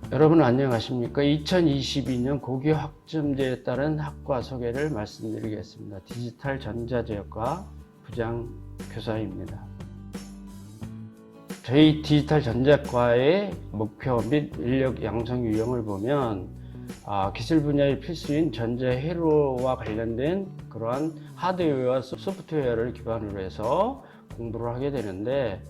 여러분 안녕하십니까? 2022년 고교 학점제에 따른 학과 소개를 말씀드리겠습니다. 디지털 전자제과 부장 교사입니다. 저희 디지털 전자과의 목표 및 인력 양성 유형을 보면 기술 분야의 필수인 전자회로와 관련된 그러한 하드웨어와 소프트웨어를 기반으로 해서 공부를 하게 되는데,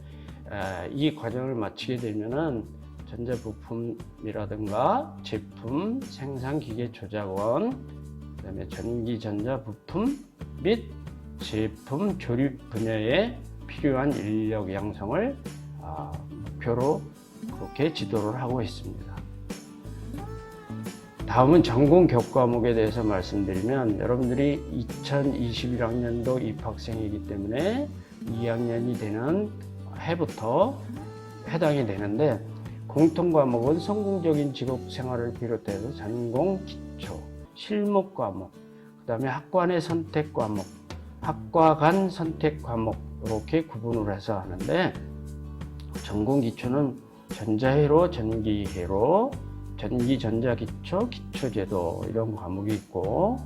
이 과정을 마치게 되면은 전자부품이라든가 제품 생산기계 조작원, 그 다음에 전기전자부품 및 제품 조립 분야에 필요한 인력 양성을 목표로 그렇게 지도를 하고 있습니다. 다음은 전공 교과목에 대해서 말씀드리면, 여러분들이 2021학년도 입학생이기 때문에 2학년이 되는 해부터 해당이 되는데, 공통과목은 성공적인 직업생활을 비롯해서 전공 기초, 실무 과목, 그 다음에 학과내 선택 과목, 학과 간 선택 과목, 이렇게 구분을 해서 하는데, 전공 기초는 전자회로, 전기회로, 전기, 전자 기초, 기초제도 이런 과목이 있고,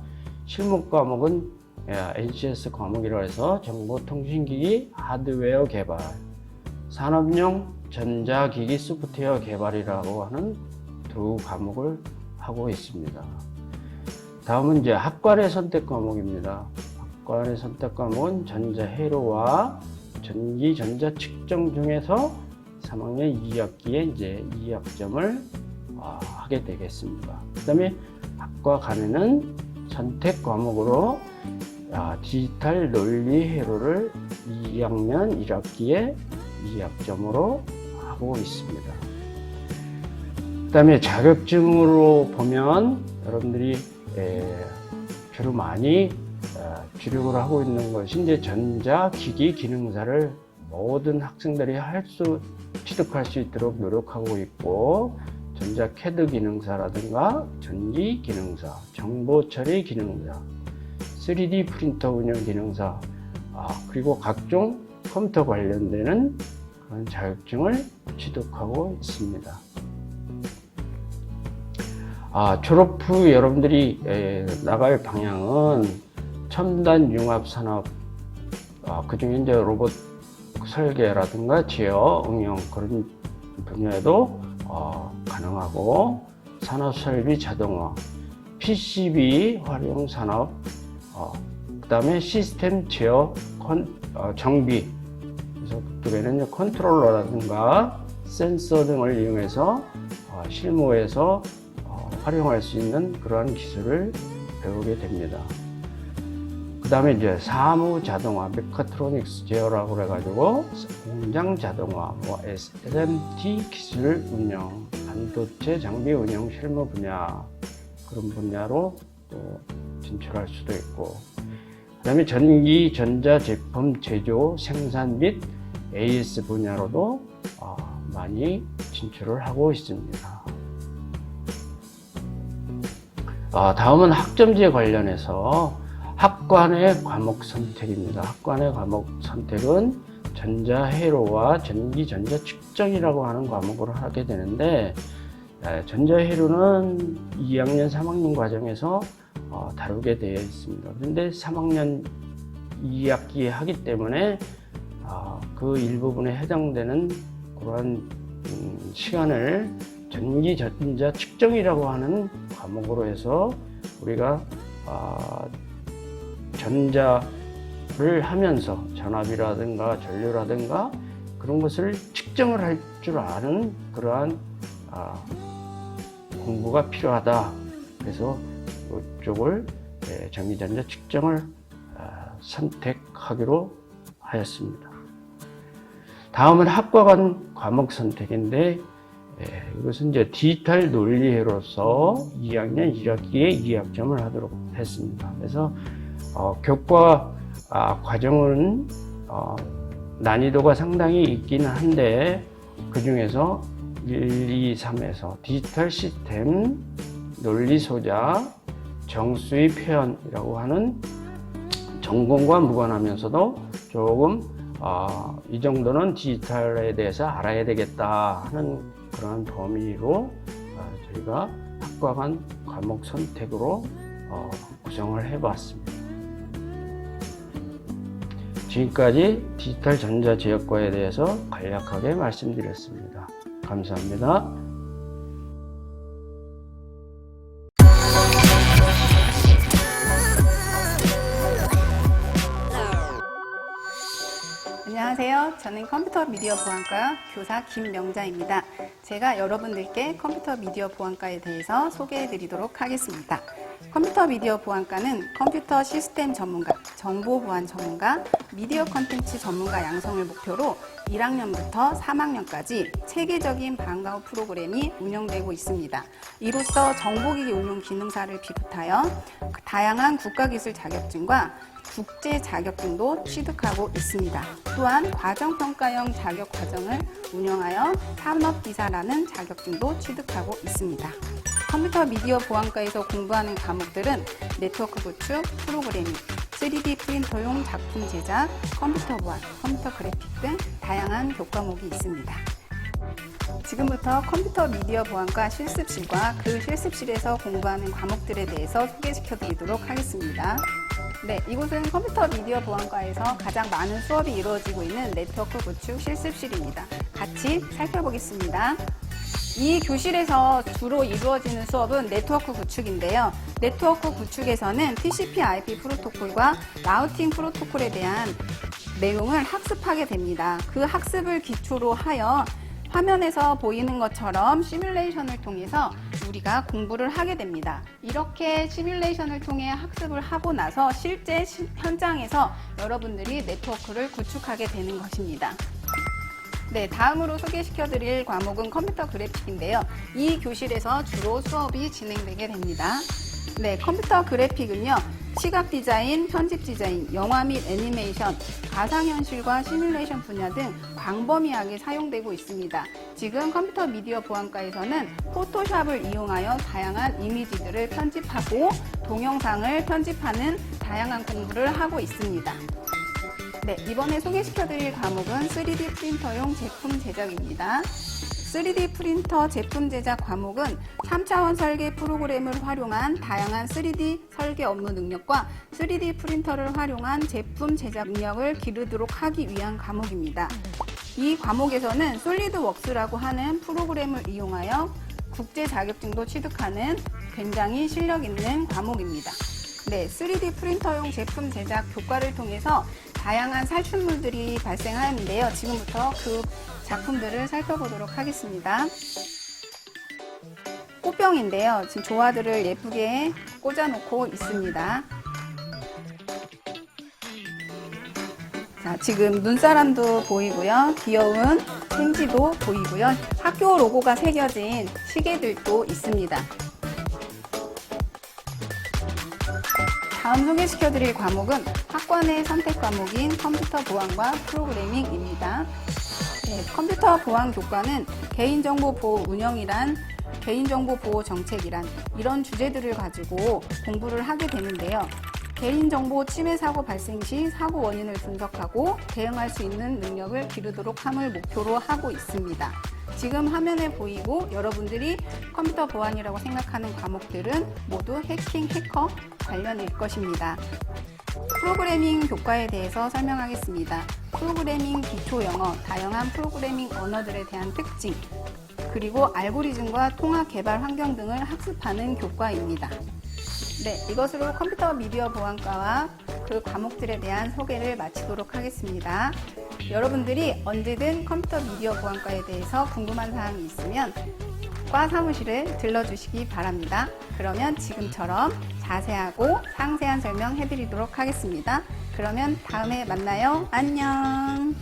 실무 과목은 NCS 과목이라 해서 정보통신기기 하드웨어 개발, 산업용 전자기기 소프트웨어 개발이라고 하는 두 과목을 하고 있습니다. 다음은 이제 학과내 선택 과목입니다. 학과내 선택 과목은 전자회로와 전기, 전자 측정 중에서 3학년 2학기에 이제 2학점을 하게 되겠습니다. 그 다음에 학과 간에는 선택 과목으로 디지털 논리 회로를 2학년 1학기에 2학점으로 하고 있습니다. 그 다음에 자격증으로 보면 여러분들이 주로 많이 주력을 하고 있는 것이 이제 전자기기 기능사를 모든 학생들이 취득할 수 있도록 노력하고 있고, 전자 CAD 기능사라든가 전기 기능사, 정보 처리 기능사, 3D 프린터 운영 기능사, 그리고 각종 컴퓨터 관련되는 그런 자격증을 취득하고 있습니다. 졸업 후 여러분들이 나갈 방향은 첨단 융합 산업, 그 중에 이제 로봇 설계라든가 제어, 응용 그런 분야에도 가능하고, 산업 설비 자동화, PCB 활용 산업, 그 다음에 시스템 제어 정비, 그래서 그쪽에는 컨트롤러라든가 센서 등을 이용해서 실무에서 활용할 수 있는 그러한 기술을 배우게 됩니다. 그 다음에 이제 사무 자동화, 메카트로닉스 제어라고 그래가지고 공장 자동화, SMT 기술 운영, 반도체 장비 운영 실무 분야, 그런 분야로 또 진출할 수도 있고, 그 다음에 전기, 전자 제품 제조, 생산 및 AS 분야로도 많이 진출을 하고 있습니다. 다음은 학점제 관련해서 학과내 과목 선택입니다. 학과내 과목 선택은 전자회로와 전기, 전자 측정이라고 하는 과목을 하게 되는데, 전자회로는 2학년, 3학년 과정에서 다루게 되어 있습니다. 그런데 3학년 2학기에 하기 때문에 그 일부분에 해당되는 그러한 시간을 전기, 전자 측정이라고 하는 과목으로 해서 우리가 전자를 하면서 전압이라든가 전류라든가 그런 것을 측정을 할 줄 아는 그러한 공부가 필요하다. 그래서 이쪽을 전기전자 측정을 선택하기로 하였습니다. 다음은 학과 간 과목 선택인데, 이것은 이제 디지털 논리회로서 2학년 1학기에 2학점을 하도록 했습니다. 그래서 교과 과정은 난이도가 상당히 있기는 한데, 그 중에서 1, 2, 3에서 디지털 시스템, 논리 소자, 정수의 표현이라고 하는 전공과 무관하면서도 조금 이 정도는 디지털에 대해서 알아야 되겠다 하는 그런 범위로 저희가 확고한 과목 선택으로 구성을 해봤습니다. 지금까지 디지털 전자지역과에 대해서 간략하게 말씀드렸습니다. 감사합니다. 안녕하세요. 저는 컴퓨터 미디어 보안과 교사 김명자입니다. 제가 여러분들께 컴퓨터 미디어 보안과에 대해서 소개해 드리도록 하겠습니다. 컴퓨터 미디어 보안과는 컴퓨터 시스템 전문가, 정보 보안 전문가, 미디어 컨텐츠 전문가 양성을 목표로 1학년부터 3학년까지 체계적인 방과후 프로그램이 운영되고 있습니다. 이로써 정보기기 운용 기능사를 비롯하여 다양한 국가기술 자격증과 국제 자격증도 취득하고 있습니다. 또한 과정평가형 자격 과정을 운영하여 산업기사라는 자격증도 취득하고 있습니다. 컴퓨터 미디어 보안과에서 공부하는 과목들은 네트워크 구축, 프로그래밍, 3D 프린터용 작품 제작, 컴퓨터 보안, 컴퓨터 그래픽 등 다양한 교과목이 있습니다. 지금부터 컴퓨터 미디어 보안과 실습실과 그 실습실에서 공부하는 과목들에 대해서 소개시켜 드리도록 하겠습니다. 네, 이곳은 컴퓨터 미디어 보안과에서 가장 많은 수업이 이루어지고 있는 네트워크 구축 실습실입니다. 같이 살펴보겠습니다. 이 교실에서 주로 이루어지는 수업은 네트워크 구축인데요. 네트워크 구축에서는 TCP/IP 프로토콜과 라우팅 프로토콜에 대한 내용을 학습하게 됩니다. 그 학습을 기초로 하여 화면에서 보이는 것처럼 시뮬레이션을 통해서 우리가 공부를 하게 됩니다. 이렇게 시뮬레이션을 통해 학습을 하고 나서 실제 현장에서 여러분들이 네트워크를 구축하게 되는 것입니다. 네, 다음으로 소개시켜 드릴 과목은 컴퓨터 그래픽인데요. 이 교실에서 주로 수업이 진행되게 됩니다. 네, 컴퓨터 그래픽은요, 시각 디자인, 편집 디자인, 영화 및 애니메이션, 가상현실과 시뮬레이션 분야 등 광범위하게 사용되고 있습니다. 지금 컴퓨터 미디어 보안과에서는 포토샵을 이용하여 다양한 이미지들을 편집하고 동영상을 편집하는 다양한 공부를 하고 있습니다. 네, 이번에 소개시켜드릴 과목은 3D 프린터용 제품 제작입니다. 3D 프린터 제품 제작 과목은 3차원 설계 프로그램을 활용한 다양한 3D 설계 업무 능력과 3D 프린터를 활용한 제품 제작 능력을 기르도록 하기 위한 과목입니다. 이 과목에서는 솔리드웍스라고 하는 프로그램을 이용하여 국제 자격증도 취득하는 굉장히 실력 있는 과목입니다. 네, 3D 프린터용 제품 제작 교과를 통해서 다양한 살충물들이 발생하는데요. 지금부터 그 작품들을 살펴보도록 하겠습니다. 꽃병인데요. 지금 조화들을 예쁘게 꽂아놓고 있습니다. 자, 지금 눈사람도 보이고요. 귀여운 생지도 보이고요. 학교 로고가 새겨진 시계들도 있습니다. 다음 소개시켜드릴 과목은 학과내 선택 과목인 컴퓨터 보안과 프로그래밍입니다. 네, 컴퓨터 보안 교과는 개인정보 보호 운영이란, 개인정보 보호 정책이란 이런 주제들을 가지고 공부를 하게 되는데요. 개인정보 침해 사고 발생 시 사고 원인을 분석하고 대응할 수 있는 능력을 기르도록 함을 목표로 하고 있습니다. 지금 화면에 보이고 여러분들이 컴퓨터 보안이라고 생각하는 과목들은 모두 해킹, 해커 관련일 것입니다. 프로그래밍 교과에 대해서 설명하겠습니다. 프로그래밍 기초 영어, 다양한 프로그래밍 언어들에 대한 특징, 그리고 알고리즘과 통합 개발 환경 등을 학습하는 교과입니다. 네, 이것으로 컴퓨터 미디어 보안과와 그 과목들에 대한 소개를 마치도록 하겠습니다. 여러분들이 언제든 컴퓨터 미디어 보안과에 대해서 궁금한 사항이 있으면 과 사무실을 들러주시기 바랍니다. 그러면 지금처럼 자세하고 상세한 설명 해드리도록 하겠습니다. 그러면 다음에 만나요. 안녕.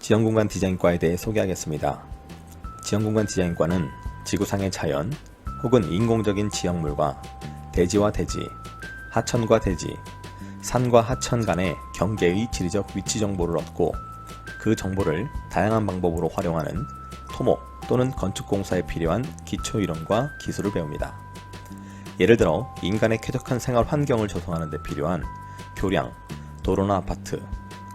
지형공간 디자인과에 대해 소개하겠습니다. 지형공간 디자인과는 지구상의 자연 혹은 인공적인 지형물과 대지와 대지, 하천과 대지, 산과 하천 간의 경계의 지리적 위치 정보를 얻고 그 정보를 다양한 방법으로 활용하는 토목 또는 건축공사에 필요한 기초 이론과 기술을 배웁니다. 예를 들어 인간의 쾌적한 생활 환경을 조성하는 데 필요한 교량, 도로나 아파트,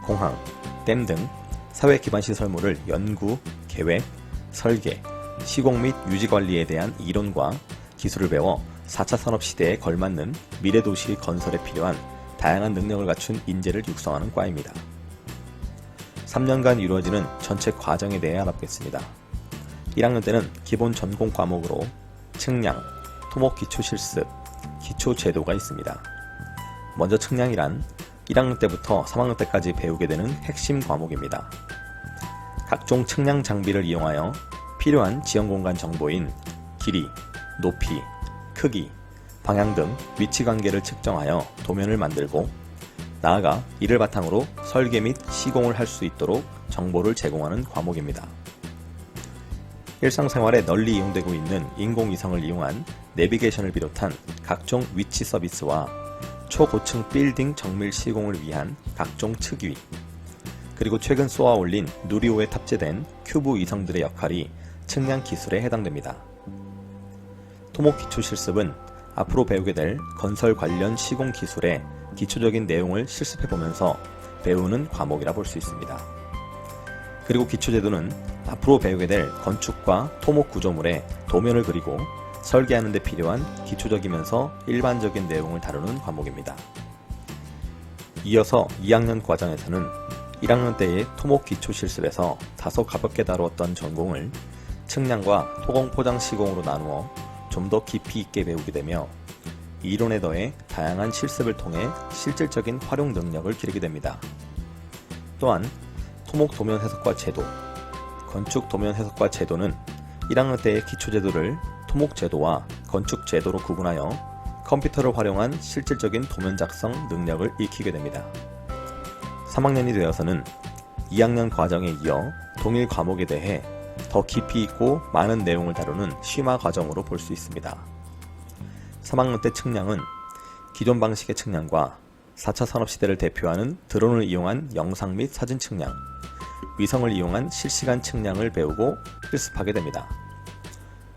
공항, 댐 등 사회 기반 시설물을 연구, 계획, 설계, 시공 및 유지 관리에 대한 이론과 기술을 배워 4차 산업 시대에 걸맞는 미래 도시 건설에 필요한 다양한 능력을 갖춘 인재를 육성하는 과입니다. 3년간 이루어지는 전체 과정에 대해 알아보겠습니다. 1학년 때는 기본 전공 과목으로 측량, 토목 기초 실습, 기초 제도가 있습니다. 먼저 측량이란 1학년 때부터 3학년 때까지 배우게 되는 핵심 과목입니다. 각종 측량 장비를 이용하여 필요한 지형공간 정보인 길이, 높이, 크기, 방향 등 위치 관계를 측정하여 도면을 만들고 나아가 이를 바탕으로 설계 및 시공을 할 수 있도록 정보를 제공하는 과목입니다. 일상생활에 널리 이용되고 있는 인공위성을 이용한 내비게이션을 비롯한 각종 위치 서비스와 초고층 빌딩 정밀 시공을 위한 각종 측위, 그리고 최근 쏘아 올린 누리호에 탑재된 큐브 위성들의 역할이 측량 기술에 해당됩니다. 토목 기초 실습은 앞으로 배우게 될 건설 관련 시공 기술의 기초적인 내용을 실습해보면서 배우는 과목이라 볼 수 있습니다. 그리고 기초제도는 앞으로 배우게 될 건축과 토목 구조물의 도면을 그리고 설계하는 데 필요한 기초적이면서 일반적인 내용을 다루는 과목입니다. 이어서 2학년 과정에서는 1학년 때의 토목 기초 실습에서 다소 가볍게 다루었던 전공을 측량과 토공 포장 시공으로 나누어 좀 더 깊이 있게 배우게 되며 이론에 더해 다양한 실습을 통해 실질적인 활용 능력을 기르게 됩니다. 또한 토목 도면 해석과 제도, 건축 도면 해석과 제도는 1학년 때의 기초제도를 토목제도와 건축제도로 구분하여 컴퓨터를 활용한 실질적인 도면 작성 능력을 익히게 됩니다. 3학년이 되어서는 2학년 과정에 이어 동일 과목에 대해 더 깊이 있고 많은 내용을 다루는 심화 과정으로 볼 수 있습니다. 3학년 때 측량은 기존 방식의 측량과 4차 산업시대를 대표하는 드론을 이용한 영상 및 사진 측량, 위성을 이용한 실시간 측량을 배우고 실습하게 됩니다.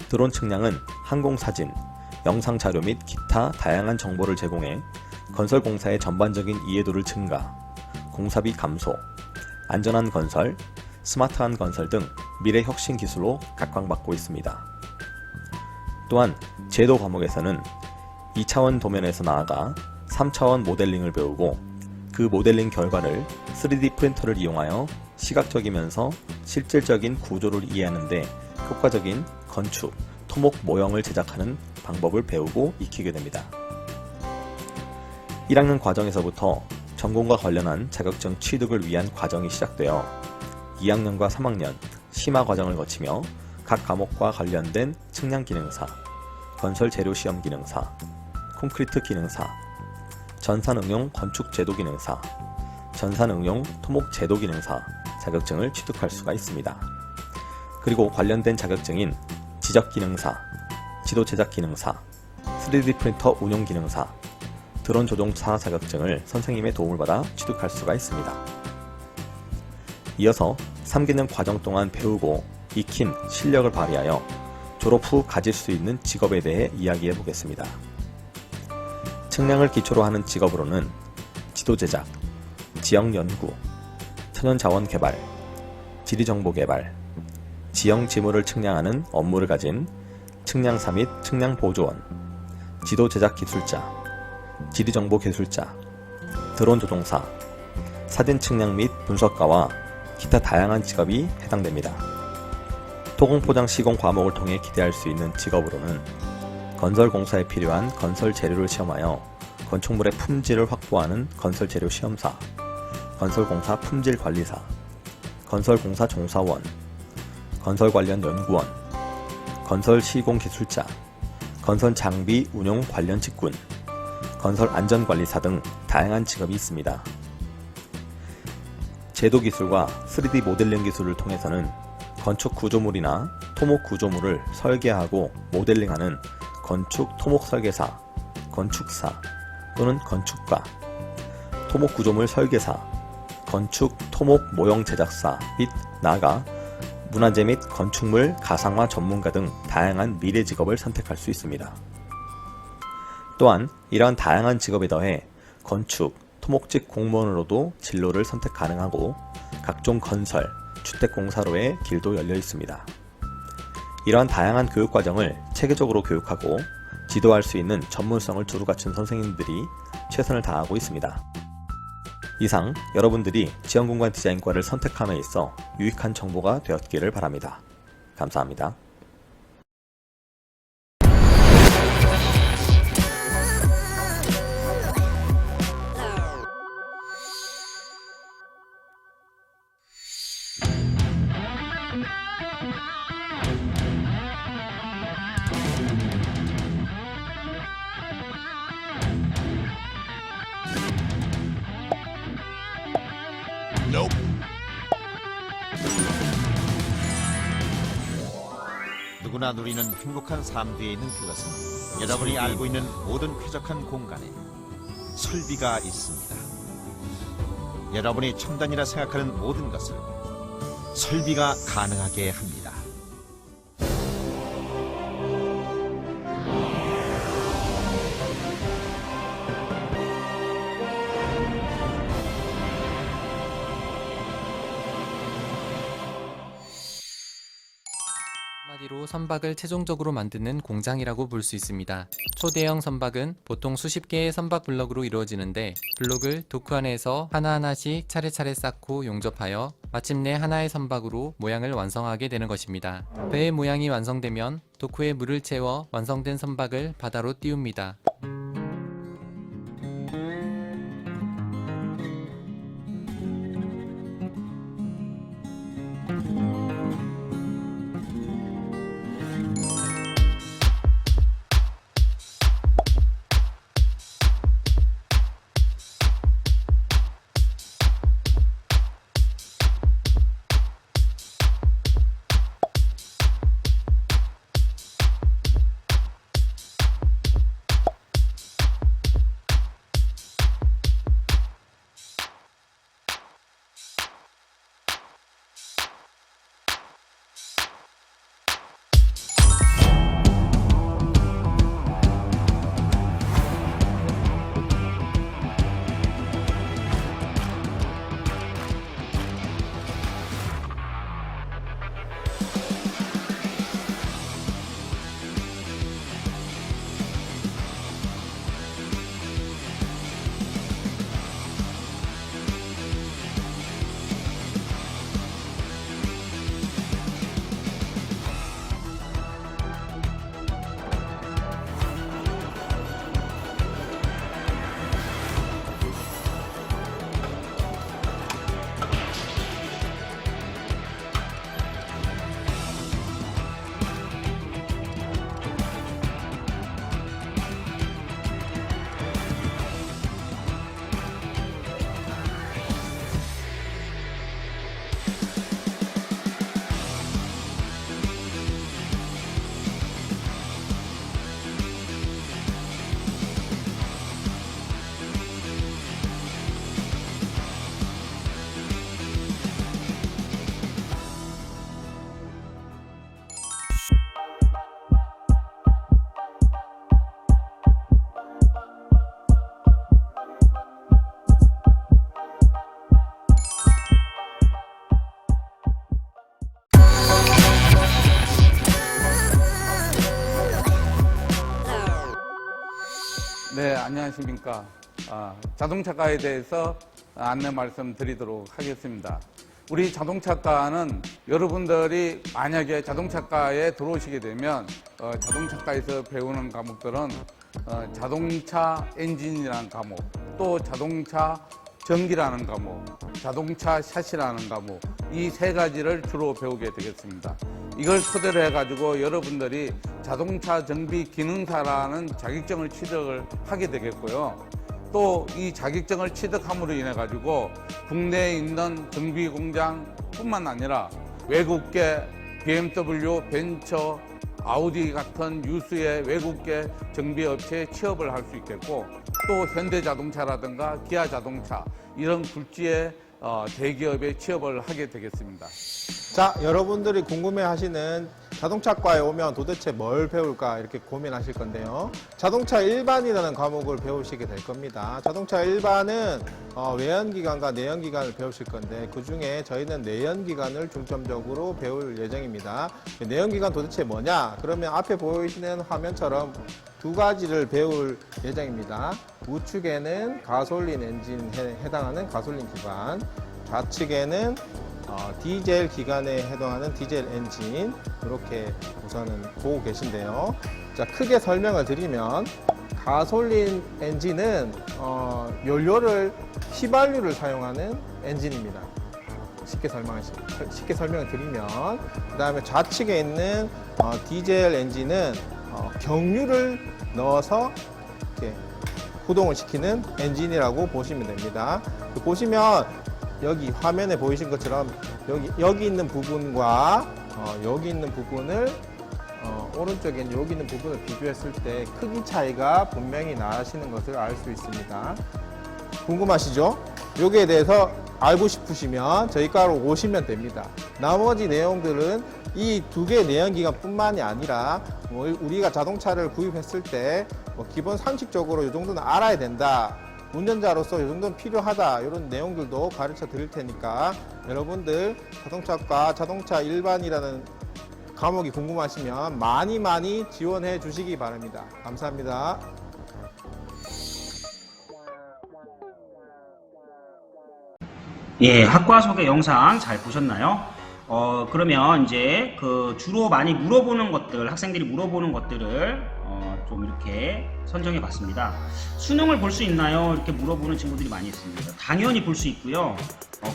드론 측량은 항공사진, 영상자료 및 기타 다양한 정보를 제공해 건설공사의 전반적인 이해도를 증가, 공사비 감소, 안전한 건설, 스마트한 건설 등 미래 혁신 기술로 각광받고 있습니다. 또한 제도 과목에서는 2차원 도면에서 나아가 3차원 모델링을 배우고 그 모델링 결과를 3D 프린터를 이용하여 시각적이면서 실질적인 구조를 이해하는 데 효과적인 건축, 토목 모형을 제작하는 방법을 배우고 익히게 됩니다. 1학년 과정에서부터 전공과 관련한 자격증 취득을 위한 과정이 시작되어 2학년과 3학년 심화 과정을 거치며 각 과목과 관련된 측량 기능사, 건설 재료 시험 기능사, 콘크리트 기능사, 전산 응용 건축 제도 기능사, 전산 응용 토목 제도 기능사 자격증을 취득할 수가 있습니다. 그리고 관련된 자격증인 지적 기능사, 지도 제작 기능사, 3D 프린터 운용 기능사, 드론 조종사 자격증을 선생님의 도움을 받아 취득할 수가 있습니다. 이어서 3개년 과정 동안 배우고 익힌 실력을 발휘하여 졸업 후 가질 수 있는 직업에 대해 이야기해 보겠습니다. 측량을 기초로 하는 직업으로는 지도 제작, 지형 연구, 천연자원 개발, 지리정보 개발, 지형 지물을 측량하는 업무를 가진 측량사 및 측량보조원, 지도 제작 기술자, 지리정보 기술자, 드론 조종사, 사진 측량 및 분석가와 기타 다양한 직업이 해당됩니다. 토공포장 시공 과목을 통해 기대할 수 있는 직업으로는 건설 공사에 필요한 건설 재료를 시험하여 건축물의 품질을 확보하는 건설 재료 시험사, 건설 공사 품질 관리사, 건설 공사 종사원, 건설 관련 연구원, 건설 시공 기술자, 건설 장비 운용 관련 직군, 건설 안전관리사 등 다양한 직업이 있습니다. 제도 기술과 3D 모델링 기술을 통해서는 건축 구조물이나 토목 구조물을 설계하고 모델링하는 건축 토목 설계사, 건축사 또는 건축가, 토목 구조물 설계사, 건축 토목 모형 제작사 및 나아가 문화재 및 건축물 가상화 전문가 등 다양한 미래 직업을 선택할 수 있습니다. 또한 이러한 다양한 직업에 더해 건축, 토목직 공무원으로도 진로를 선택 가능하고 각종 건설, 주택공사로의 길도 열려 있습니다. 이러한 다양한 교육과정을 체계적으로 교육하고 지도할 수 있는 전문성을 두루 갖춘 선생님들이 최선을 다하고 있습니다. 이상 여러분들이 지형공간 디자인과를 선택함에 있어 유익한 정보가 되었기를 바랍니다. 감사합니다. 누구나 누리는 행복한 삶 뒤에 있는 그것은 여러분이 알고 있는 모든 쾌적한 공간에 설비가 있습니다. 여러분이 첨단이라 생각하는 모든 것을 설비가 가능하게 합니다. 한마디로 선박을 최종적으로 만드는 공장이라고 볼 수 있습니다. 초대형 선박은 보통 수십 개의 선박 블럭으로 이루어지는데 블록을 도크 안에서 하나하나씩 차례차례 쌓고 용접하여 마침내 하나의 선박으로 모양을 완성하게 되는 것입니다. 배의 모양이 완성되면 도크에 물을 채워 완성된 선박을 바다로 띄웁니다. 네, 안녕하십니까. 자동차가에 대해서 안내 말씀 드리도록 하겠습니다. 우리 자동차과는 여러분들이 만약에 자동차과에 들어오시게 되면 자동차과에서 배우는 과목들은 자동차 엔진이라는 과목, 또 자동차 전기라는 과목, 자동차 샷이라는 과목, 이 세 가지를 주로 배우게 되겠습니다. 이걸 토대로 해가지고 여러분들이 자동차 정비 기능사라는 자격증을 취득을 하게 되겠고요. 또 이 자격증을 취득함으로 인해 가지고 국내에 있는 정비 공장뿐만 아니라 외국계 BMW, 벤처, 아우디 같은 유수의 외국계 정비 업체에 취업을 할 수 있겠고, 또 현대자동차라든가 기아자동차 이런 굴지의 대기업에 취업을 하게 되겠습니다. 자, 여러분들이 궁금해하시는 자동차과에 오면 도대체 뭘 배울까 이렇게 고민하실 건데요. 자동차 일반이라는 과목을 배우시게 될 겁니다. 자동차 일반은 외연기관과 내연기관을 배우실 건데, 그 중에 저희는 내연기관을 중점적으로 배울 예정입니다. 내연기관 도대체 뭐냐? 그러면 앞에 보이시는 화면처럼 두 가지를 배울 예정입니다. 우측에는 가솔린 엔진에 해당하는 가솔린 기관, 좌측에는 디젤 기관에 해당하는 디젤 엔진, 이렇게 우선은 보고 계신데요. 자, 크게 설명을 드리면 가솔린 엔진은 연료를 휘발유를 사용하는 엔진입니다. 쉽게 설명을 드리면, 그 다음에 좌측에 있는 디젤 엔진은 경유를 넣어서 이렇게 구동을 시키는 엔진이라고 보시면 됩니다. 보시면 여기 화면에 보이신 것처럼 여기 있는 부분과 여기 있는 부분을 오른쪽에 있는 여기 있는 부분을 비교했을 때 크기 차이가 분명히 나시는 것을 알 수 있습니다. 궁금하시죠? 여기에 대해서 알고 싶으시면 저희 과로 오시면 됩니다. 나머지 내용들은 이 두 개의 내연기관 뿐만이 아니라 우리가 자동차를 구입했을 때 기본 상식적으로 이 정도는 알아야 된다, 운전자로서 이 정도는 필요하다, 이런 내용들도 가르쳐 드릴 테니까 여러분들 자동차과 자동차 일반이라는 과목이 궁금하시면 많이 지원해 주시기 바랍니다. 감사합니다. 예, 학과 소개 영상 잘 보셨나요? 그러면 이제 주로 많이 물어보는 것들, 학생들이 물어보는 것들을 좀 이렇게 선정해 봤습니다. 수능을 볼 수 있나요? 이렇게 물어보는 친구들이 많이 있습니다. 당연히 볼 수 있고요.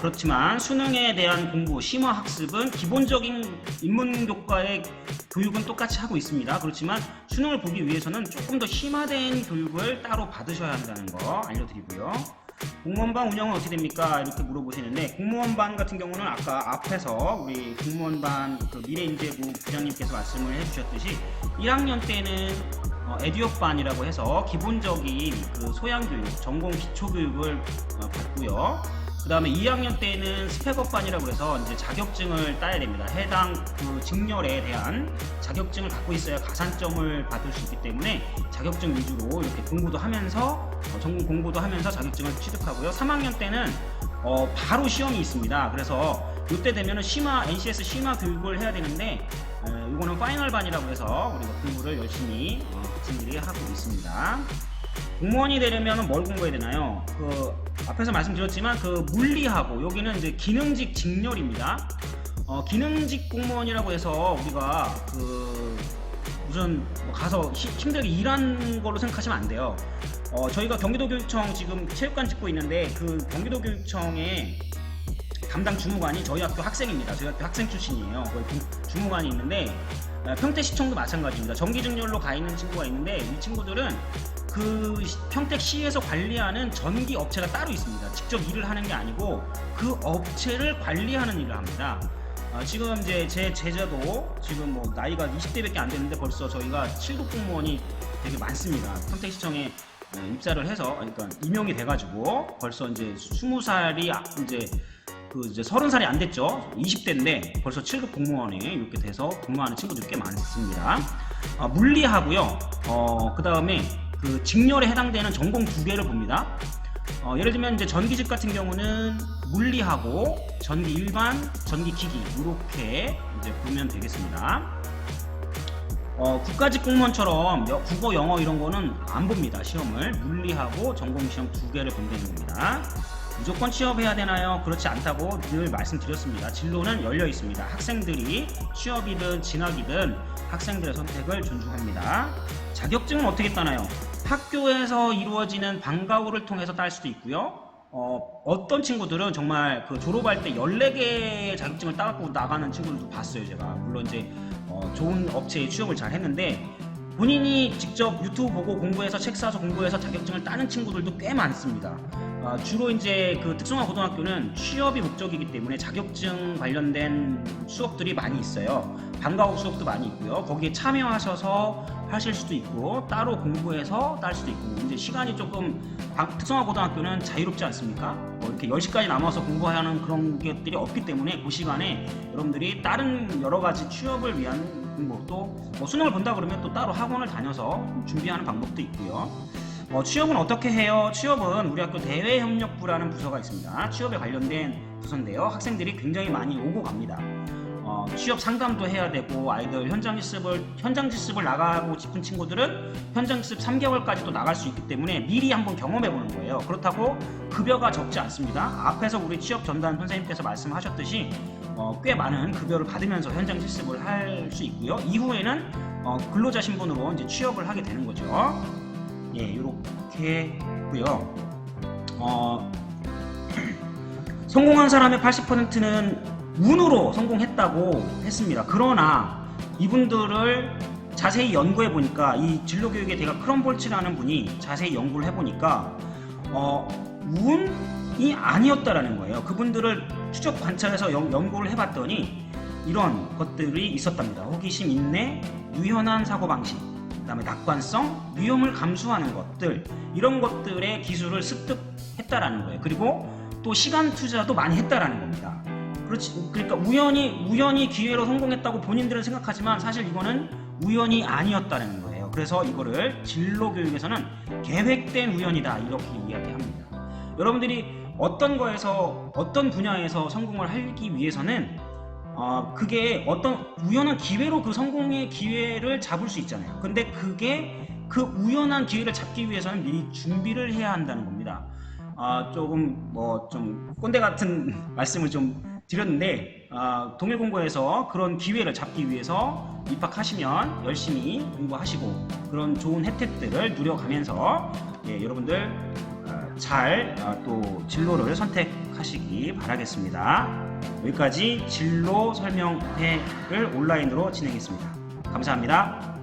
그렇지만 수능에 대한 공부, 심화 학습은 기본적인 인문교과의 교육은 똑같이 하고 있습니다. 그렇지만 수능을 보기 위해서는 조금 더 심화된 교육을 따로 받으셔야 한다는 거 알려드리고요. 공무원반 운영은 어떻게 됩니까? 이렇게 물어보시는데, 공무원반 같은 경우는 아까 앞에서 우리 공무원반 미래인재부 부장님께서 말씀을 해주셨듯이 1학년 때는 에듀업반이라고 해서 기본적인 소양교육, 전공 기초교육을 받고요. 그 다음에 2학년 때는 스펙업반이라고 해서 이제 자격증을 따야 됩니다. 해당 직렬에 대한 자격증을 갖고 있어야 가산점을 받을 수 있기 때문에 자격증 위주로 이렇게 공부도 하면서 전공 공부도 하면서 자격증을 취득하고요. 3학년 때는 바로 시험이 있습니다. 그래서 이때 되면은 NCS 심화 교육을 해야 되는데, 이거는 파이널반이라고 해서 우리가 공부를 열심히 학생들이 하고 있습니다. 공무원이 되려면 뭘 공부해야 되나요? 앞에서 말씀드렸지만 물리하고, 여기는 이제 기능직 직렬입니다. 기능직 공무원이라고 해서 우리가 우선 가서 힘들게 일하는 걸로 생각하시면 안 돼요. 저희가 경기도교육청 지금 체육관 짓고 있는데, 경기도교육청에 담당 주무관이 저희 학교 학생입니다. 저희 학교 학생 출신이에요. 주무관이 있는데, 평택시청도 마찬가지입니다. 정기직렬로 가 있는 친구가 있는데, 이 친구들은 평택시에서 관리하는 전기 업체가 따로 있습니다. 직접 일을 하는 게 아니고 그 업체를 관리하는 일을 합니다. 지금 이제 제 제자도 지금 나이가 20대밖에 안 됐는데 벌써 저희가 7급 공무원이 되게 많습니다. 평택시청에 입사를 해서, 그러니까 임용이 돼가지고 벌써 이제 20살이 이제 30살이 안 됐죠. 20대인데 벌써 7급 공무원에 이렇게 돼서 근무하는 친구들이 꽤 많습니다. 물리하고요. 그 다음에 직렬에 해당되는 전공 2개를 봅니다. 예를 들면 이제 전기직 같은 경우는 물리하고 전기 일반, 전기 기기 이렇게 이제 보면 되겠습니다. 국가직 공무원처럼 국어, 영어 이런 거는 안 봅니다. 시험을 물리하고 전공 시험 2개를 본다는 겁니다. 무조건 취업해야 되나요? 그렇지 않다고 늘 말씀드렸습니다. 진로는 열려 있습니다. 학생들이 취업이든 진학이든 학생들의 선택을 존중합니다. 자격증은 어떻게 따나요? 학교에서 이루어지는 방과 후를 통해서 딸 수도 있고요. 어떤 친구들은 정말 그 졸업할 때 14개의 자격증을 따갖고 나가는 친구들도 봤어요, 제가. 물론 이제 좋은 업체에 취업을 잘 했는데, 본인이 직접 유튜브 보고 공부해서 책 사서 공부해서 자격증을 따는 친구들도 꽤 많습니다. 주로 이제 그 특성화 고등학교는 취업이 목적이기 때문에 자격증 관련된 수업들이 많이 있어요. 방과 후 수업도 많이 있고요. 거기에 참여하셔서 하실 수도 있고 따로 공부해서 딸 수도 있고, 이제 시간이 조금 특성화 고등학교는 자유롭지 않습니까? 이렇게 10시까지 남아서 공부하는 그런 것들이 없기 때문에 그 시간에 여러분들이 다른 여러 가지 취업을 위한 또 수능을 본다 그러면 또 따로 학원을 다녀서 준비하는 방법도 있고요. 취업은 어떻게 해요? 취업은 우리 학교 대외협력부라는 부서가 있습니다. 취업에 관련된 부서인데요. 학생들이 굉장히 많이 오고 갑니다. 취업 상담도 해야 되고, 아이들 현장 실습을 나가고 싶은 친구들은 현장 실습 3개월까지도 나갈 수 있기 때문에 미리 한번 경험해 보는 거예요. 그렇다고 급여가 적지 않습니다. 앞에서 우리 취업 전담 선생님께서 말씀하셨듯이 꽤 많은 급여를 받으면서 현장 실습을 할 수 있고요. 이후에는 근로자 신분으로 이제 취업을 하게 되는 거죠. 예, 이렇게 있고요. 성공한 사람의 80%는 운으로 성공했다고 했습니다. 그러나 이분들을 자세히 연구해 보니까, 이 진로교육의 대가 크럼볼츠라는 분이 자세히 연구를 해보니까 운이 아니었다라는 거예요. 그분들을 추적 관찰해서 연구를 해봤더니 이런 것들이 있었답니다. 호기심, 인내, 유연한 사고방식, 그 다음에 낙관성, 위험을 감수하는 것들, 이런 것들의 기술을 습득했다라는 거예요. 그리고 또 시간 투자도 많이 했다라는 겁니다. 그러니까 우연히 기회로 성공했다고 본인들은 생각하지만 사실 이거는 우연이 아니었다는 거예요. 그래서 이거를 진로교육에서는 계획된 우연이다, 이렇게 이야기합니다. 여러분들이 어떤 거에서, 어떤 분야에서 성공을 하기 위해서는 그게 어떤 우연한 기회로 그 성공의 기회를 잡을 수 있잖아요. 근데 그게 그 우연한 기회를 잡기 위해서는 미리 준비를 해야 한다는 겁니다. 조금 좀 꼰대 같은 말씀을 좀 드렸는데, 동일공고에서 그런 기회를 잡기 위해서 입학하시면 열심히 공부하시고 그런 좋은 혜택들을 누려가면서 여러분들 잘 또 진로를 선택하시기 바라겠습니다. 여기까지 진로 설명회를 온라인으로 진행했습니다. 감사합니다.